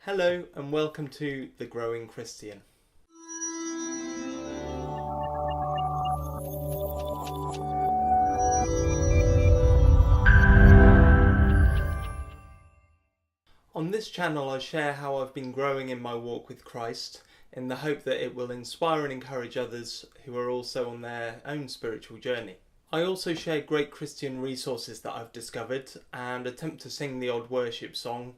Hello and welcome to The Growing Christian. On this channel I share how I've been growing in my walk with Christ in the hope that it will inspire and encourage others who are also on their own spiritual journey. I also share great Christian resources that I've discovered and attempt to sing the odd worship song.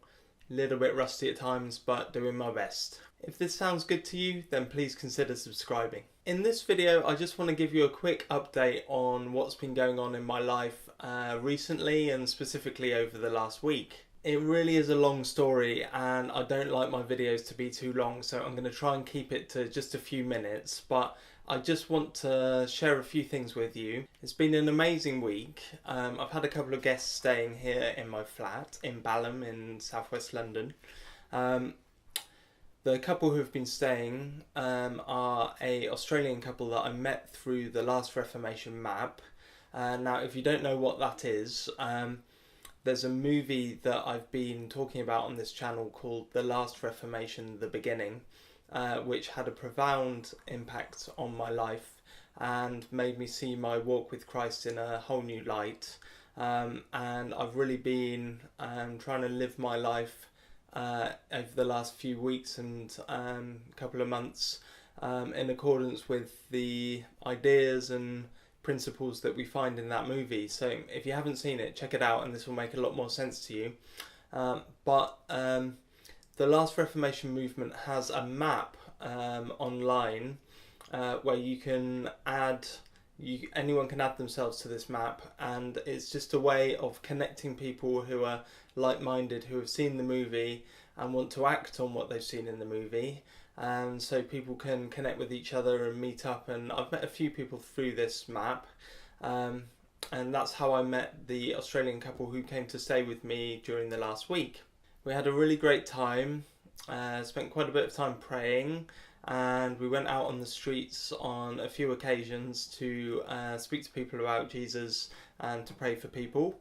A little bit rusty at times, but doing my best. If this sounds good to you, then please consider subscribing. In this video, I just want to give you a quick update on what's been going on in my life recently and specifically over the last week. It really is a long story and I don't like my videos to be too long, so I'm going to try and keep it to just a few minutes, but I just want to share a few things with you. It's been an amazing week. I've had a couple of guests staying here in my flat in Balham in southwest London. The couple who have been staying are an Australian couple that I met through the Last Reformation map. Now, if you don't know what that is, there's a movie that I've been talking about on this channel called The Last Reformation, The Beginning, which had a profound impact on my life and made me see my walk with Christ in a whole new light. And I've really been trying to live my life over the last few weeks and couple of months in accordance with the ideas and principles that we find in that movie. So if you haven't seen it, check it out and this will make a lot more sense to you. The Last Reformation movement has a map online where you can anyone can add themselves to this map, and it's just a way of connecting people who are like-minded, who have seen the movie and want to act on what they've seen in the movie. And so people can connect with each other and meet up, and I've met a few people through this map, and that's how I met the Australian couple who came to stay with me during the last week. We had a really great time, spent quite a bit of time praying, and we went out on the streets on a few occasions to speak to people about Jesus and to pray for people.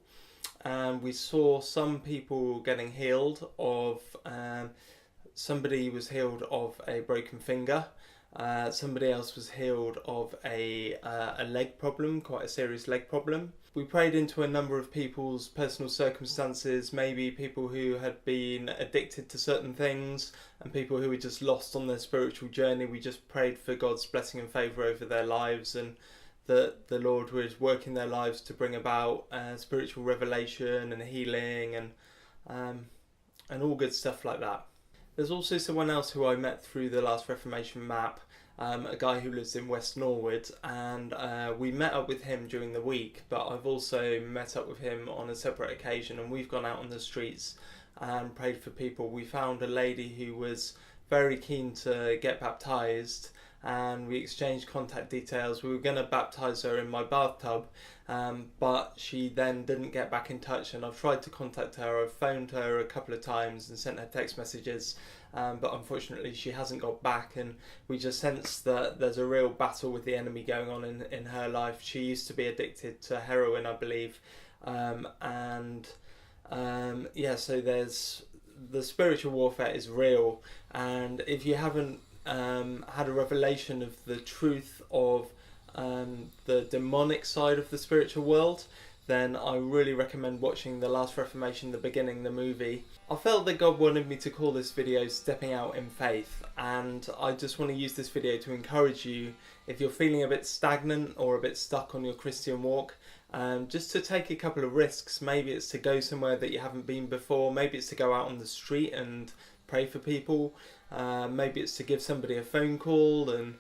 And we saw some people getting healed of, somebody was healed of a broken finger, somebody else was healed of a leg problem, quite a serious leg problem. We prayed into a number of people's personal circumstances, maybe people who had been addicted to certain things and people who were just lost on their spiritual journey. We just prayed for God's blessing and favour over their lives, and that the Lord would work in their lives to bring about spiritual revelation and healing and all good stuff like that. There's also someone else who I met through the Last Reformation map, a guy who lives in West Norwood, and we met up with him during the week, but I've also met up with him on a separate occasion, and we've gone out on the streets and prayed for people. We found a lady who was very keen to get baptised, and we exchanged contact details. We were going to baptise her in my bathtub, but she then didn't get back in touch, and I've tried to contact her. I've phoned her a couple of times and sent her text messages, but unfortunately she hasn't got back, and we just sense that there's a real battle with the enemy going on in her life. She used to be addicted to heroin, I believe, so there's the spiritual warfare is real, and if you haven't had a revelation of the truth of the demonic side of the spiritual world, then I really recommend watching The Last Reformation, The Beginning, the movie. I felt that God wanted me to call this video Stepping Out in Faith, and I just want to use this video to encourage you, if you're feeling a bit stagnant or a bit stuck on your Christian walk, just to take a couple of risks. Maybe it's to go somewhere that you haven't been before, maybe it's to go out on the street and pray for people, maybe it's to give somebody a phone call and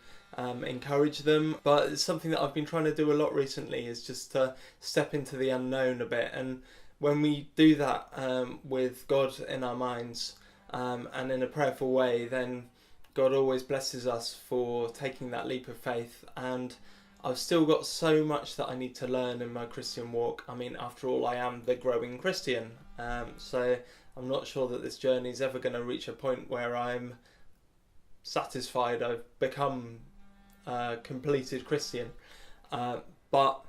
encourage them. But it's something that I've been trying to do a lot recently, is just to step into the unknown a bit, and when we do that with God in our minds and in a prayerful way, then God always blesses us for taking that leap of faith. And I've still got so much that I need to learn in my Christian walk. I mean, after all, I am the growing Christian, so I'm not sure that this journey is ever going to reach a point where I'm satisfied I've become a completed Christian, but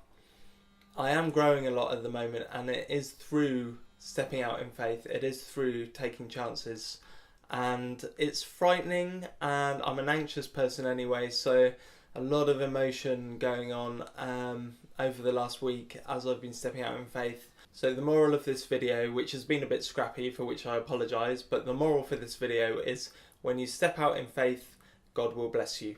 I am growing a lot at the moment, and it is through stepping out in faith. It is through taking chances, and it's frightening, and I'm an anxious person anyway, so a lot of emotion going on over the last week as I've been stepping out in faith. So the moral of this video, which has been a bit scrappy, for which I apologise, but the moral for this video is when you step out in faith, God will bless you.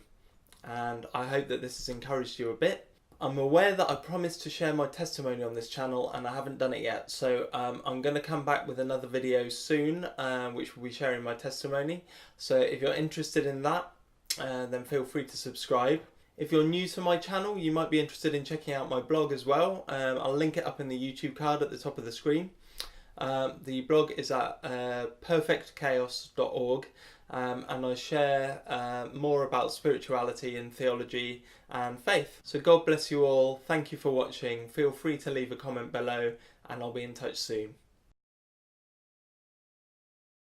And I hope that this has encouraged you a bit. I'm aware that I promised to share my testimony on this channel and I haven't done it yet, so I'm going to come back with another video soon which will be sharing my testimony. So if you're interested in that, then feel free to subscribe. If you're new to my channel, you might be interested in checking out my blog as well. I'll link it up in the YouTube card at the top of the screen. The blog is at perfectchaos.org. And I share more about spirituality and theology and faith. So God bless you all. Thank you for watching. Feel free to leave a comment below and I'll be in touch soon.